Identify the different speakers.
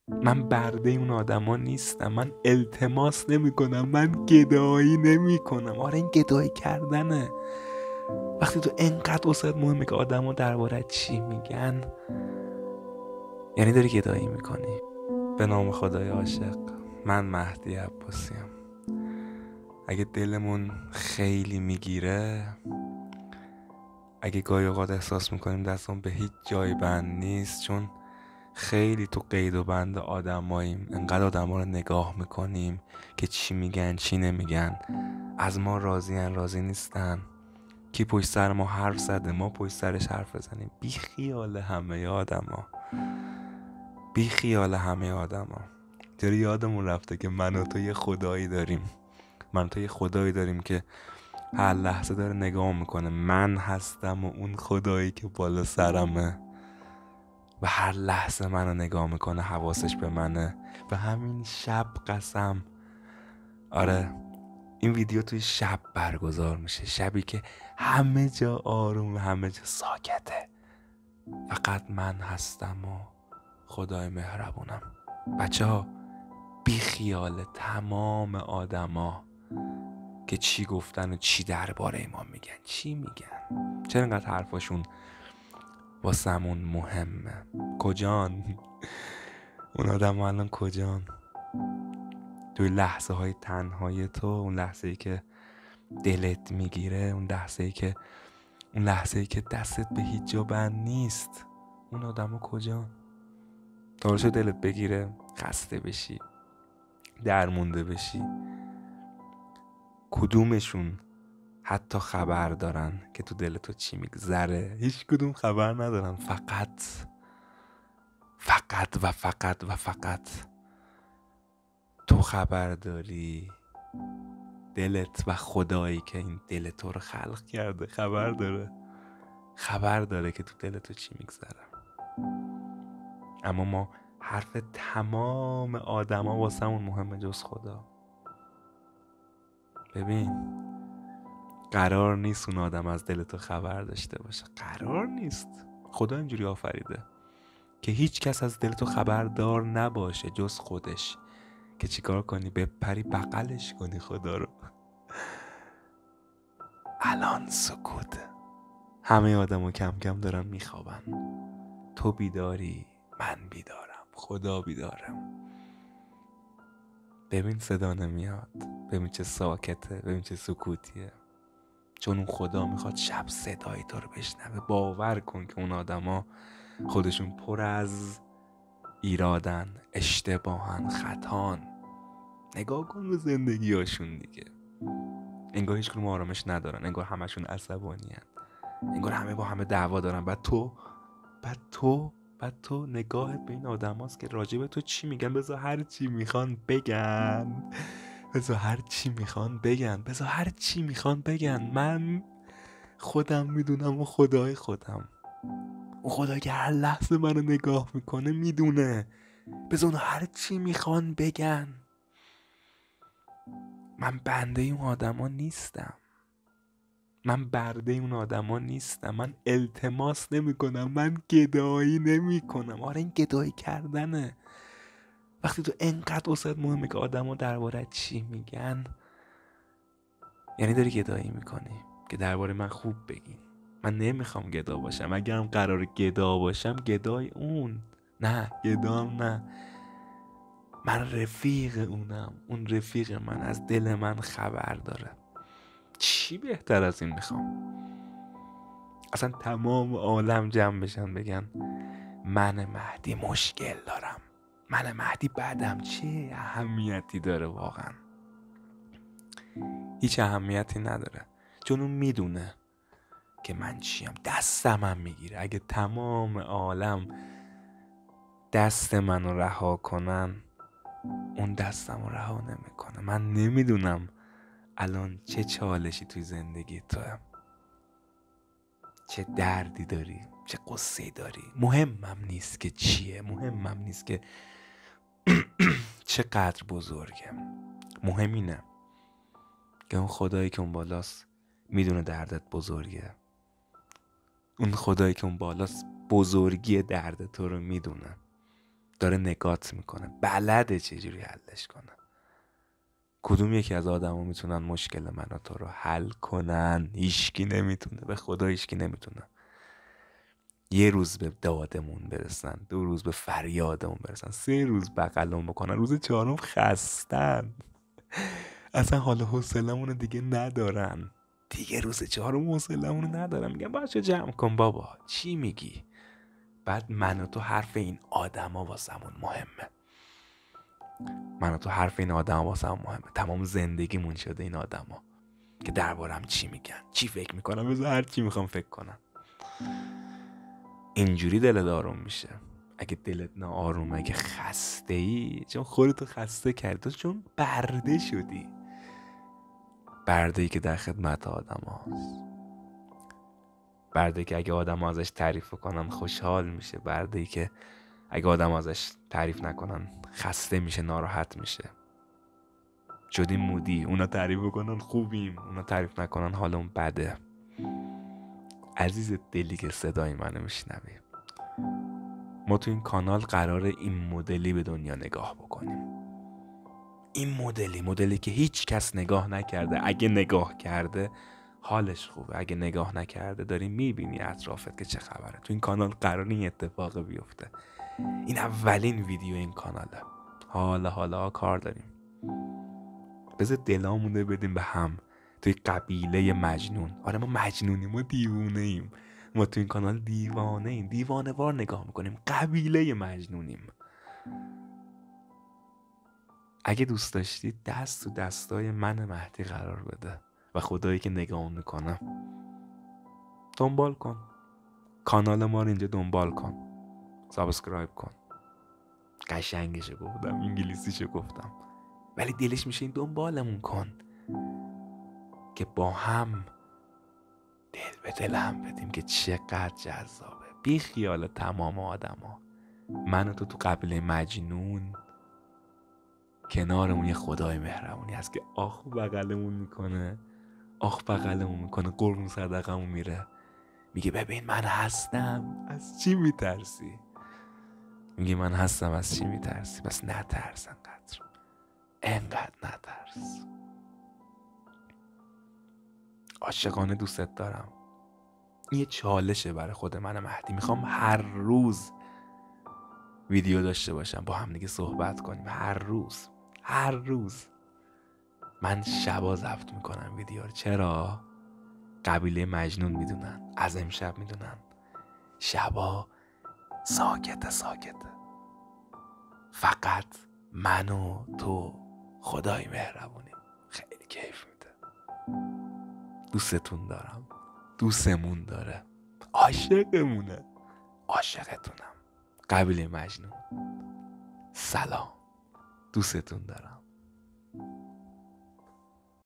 Speaker 1: من برده اون آدما نیستم. من التماس نمی کنم، من گدایی نمی کنم. آره این گدایی کردنه. وقتی تو انقدر واسط مهمه که آدما درباره چی میگن، یعنی داری گدایی میکنی. به نام خدای عاشق، من مهدی عباسیم. اگه دلمون خیلی میگیره، اگه گاهی اوقات احساس میکنیم دستمون به هیچ جای بند نیست، چون خیلی تو قید و بند آدماییم، انقدر آدما رو نگاه میکنیم که چی میگن چی نمیگن، از ما راضی نیستن، کی پشت سر ما حرف زده ما پشت سرش حرف بزنیم. بی خیال همه آدما، بی خیال همه آدما. چرا یادمون رفته که من و تو یه خدایی داریم. من و تو یه خدایی داریم که هر لحظه داره نگاه میکنه. من هستم و اون خدایی که بالا سرمه و هر لحظه منو نگاه میکنه، حواسش به منه. و همین شب قسم، آره این ویدیو توی شب برگزار میشه، شبی که همه جا آروم، همه جا ساکته، فقط من هستم و خدای مهربونم. بچه ها بی خیال تمام آدما که چی گفتن و چی درباره ما میگن، چی میگن، چرا اینقدر حرفاشون واسمون مهمه. کجان اون آدم الان کجان؟ توی لحظه های تنهای تو، اون لحظه ای که دلت میگیره، اون لحظه ای که دستت به هیچ جا بند نیست، اون آدم ها کجان؟ تارشو دلت بگیره، خسته بشی، درمونده بشی، کدومشون حتی خبر دارن که تو دل تو چی میگذره؟ هیچ کدوم خبر ندارن. فقط تو خبر داری. دلت و خدایی که این دل تو رو خلق کرده خبر داره که تو دل تو چی میگذره. اما ما حرف تمام آدما واسمون مهمه جز خدا. ببین قرار نیست اون آدم از دل تو خبر داشته باشه، قرار نیست. خدا اینجوری آفریده که هیچ کس از دل تو خبردار نباشه جز خودش. که چیکار کنی؟ بپری بغلش کنی خدا رو. الان سکوته، همه آدمو کم کم دارن میخوابن. تو بیداری، من بیدارم، خدا بیدارم. ببین صدا نمیاد، ببین چه ساکته، ببین چه سکوتیه. چون اون خدا میخواد شب صدای تو رو بشنوه. باور کن که اون آدما خودشون پر از ایرادن، اشتباهن، خطان. نگاه کن به زندگیاشون دیگه. انگار هیچ کدوم آرامش ندارن، انگار همشون عصبانی‌ان، انگار همه با همه دعوا دارن. بعد تو نگاهت به این آدم هاست که راجب تو چی میگن. بذار هر چی میخوان بگن. من خودم میدونم و خدای خودم، اون خدایی که هر لحظه منو نگاه میکنه میدونه. بذار اون هر چی میخوان بگن. من بنده اون آدما نیستم. من برده اون آدما نیستم. من التماس نمی کنم، من گدایی نمی کنم. آره این گدایی کردنه. وقتی تو انقدر واسط مهمه که آدما درباره چی میگن، یعنی داری گدایی میکنی که درباره من خوب بگین. من نمیخوام گدا باشم. اگرم قرار گدا باشم، گدای اون نه، گدام نه. من رفیق اونم، اون رفیق من از دل من خبر داره. چی بهتر از این میخوام؟ اصلا تمام عالم جمع بشن بگن من مهدی مشکل دارم، من مهدی بدم، چه اهمیتی داره؟ واقعا هیچ اهمیتی نداره. چون اون میدونه که من چیم. دستم میگیره. اگه تمام عالم دست منو رها کنن، اون دستمو رها نمیکنه. من نمیدونم الان چه چالشی توی زندگی توه، چه دردی داری، چه قصه‌ای داری. مهمم نیست که چیه، مهمم نیست که چقدر بزرگه. مهم اینه که اون خدایی که اون بالاست میدونه دردت بزرگه. اون خدایی که اون بالاست بزرگی درد تو رو میدونه. داره نگات میکنه، بلده چجوری حلش کنه. کدوم یکی از آدما میتونن مشکل من و تو رو حل کنن؟ هیچکی نمیتونه، به خدا هیچکی نمیتونه. یه روز به دادمون برسن، 2 روز به فریادمون برسن، 3 روز بغلمون بکنن، روز 4 خستن، اصلا حال حوصله‌مون دیگه ندارن. دیگه روز 4 حوصله‌مون ندارن، میگن باشه جمع کن بابا، چی میگی؟ بعد من و تو حرف این آدما واسمون مهمه. من و تو حرف این آدما واسمون مهمه. تمام زندگیمون شده این آدما که دربارم چی میگن، چی فکر میکنم، بذار هر چی میخوام فکر کنم. اینجوری دلت آروم میشه. اگه دلت ناآرومه، اگه خسته ای، چون خودتو خسته کردی، چون برده شدی. برده ای که در خدمت آدم هاست. برده ای که اگه آدم ها ازش تعریف کنن خوشحال میشه. برده ای که اگه آدم ها ازش تعریف نکنن خسته میشه، ناراحت میشه. شدیم مودی، اونا تعریف کنن خوبیم، اونا تعریف نکنن حالمون بده. عزیز دلی که صدای منو میشنوی، ما تو این کانال قراره این مدلی به دنیا نگاه بکنیم. این مدلی که هیچ کس نگاه نکرده. اگه نگاه کرده حالش خوبه، اگه نگاه نکرده داری میبینی اطرافت که چه خبره. تو این کانال قراره این اتفاق بیفته. این اولین ویدیو این کاناله. حالا کار داریم. بذار دلامونه بدیم به هم. توی قبیله مجنون. آره ما مجنونیم، ما دیوونه ایم. ما تو این کانال دیوانه ایم، دیوانه وار نگاه میکنیم. قبیله مجنونیم. اگه دوست داشتی دست تو دستای من مهدی قرار بده و خدایی که نگاه میکنم دنبال کن. کانال ما رو اینجا دنبال کن، سابسکرایب کن. قشنگشو گفتم، انگلیسیشو گفتم، ولی دلش میشه این دنبالمون کن که با هم دل به دل هم بدیم که چقدر جذابه. بی خیال تمام آدم ها. من و تو قبیله مجنون، کنارمون یه خدای مهربونی هست که آخ بغلمون میکنه، قربون صدقمون میره، میگه ببین من هستم، از چی میترسی؟ میگه من هستم، از چی میترسی؟ بس نترس، انقدر نترس. عاشقانه دوستت دارم. این یه چالشه برای خود من مهدی. میخوام هر روز ویدیو داشته باشم، با هم دیگه صحبت کنیم. هر روز من شبا ضبط میکنم ویدیو رو. چرا؟ قبیله مجنون میدونن، از امشب میدونن شبا ساکته، فقط من و تو خدای مهربونیم. خیلی کیف میده. دوستتون دارم، دوستمون داره، عاشقمونه، عاشقتونم. قبیله مجنون، سلام، دوستتون دارم.